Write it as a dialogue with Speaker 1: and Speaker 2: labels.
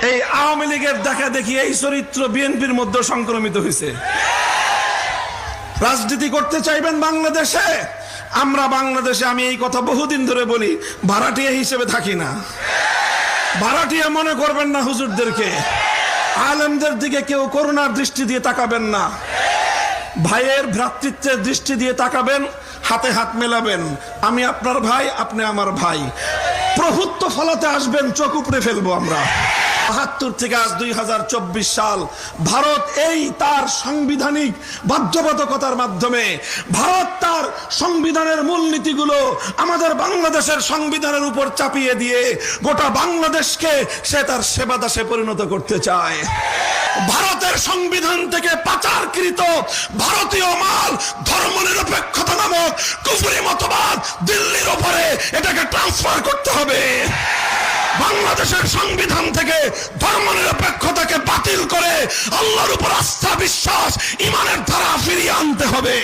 Speaker 1: এই আওয়ামী লীগের দেখা দেখি এই চরিত্র বিএনপির মধ্যে সংক্রমিত হয়েছে। রাজনীতি করতে চাইবেন বাংলাদেশে? আমরা বাংলাদেশে, আমি এই কথা বহুদিন ধরে বলি, ভাড়াটিয়া হিসেবে থাকি না। ভাড়াটিয়া মনে করবেন না হুজুরদেরকে। আলেমদের দিকে কেউ করুণার দৃষ্টি দিয়ে তাকাবেন না। ভাইয়ের ভ্রাতৃত্বের দৃষ্টি দিয়ে তাকাবেন, হাতে হাত মেলাবেন। আমি আপনার ভাই, আপনি আমার ভাই। প্রভুত্ব ফলাতে আসবেন, চোখ উপড়ে ফেলবো আমরা। ৭২ থেকে আজ ২০২৪ সাল, ভারত এই তার সাংবিধানিক বাধ্যবাধকতার মাধ্যমে, ভারত তার সংবিধানের মূলনীতিগুলো আমাদের বাংলাদেশের সংবিধানের উপর চাপিয়ে দিয়ে গোটা বাংলাদেশকে সে তার সেবাদাসে পরিণত করতে চায়। ভারতের সংবিধান থেকে পাচারকৃত ভারতীয় মাল, ধর্মনিরপেক্ষতা নামক কুফরি মতবাদ, দিল্লির উপরে এটাকে ট্রান্সফার করতে হবে। বাংলাদেশের সংবিধান থেকে ধর্মনিরপেক্ষতাকে বাতিল করে আল্লাহর উপর আস্থা, বিশ্বাস, ঈমানের ধারা ফিরিয়ে আনতে হবে।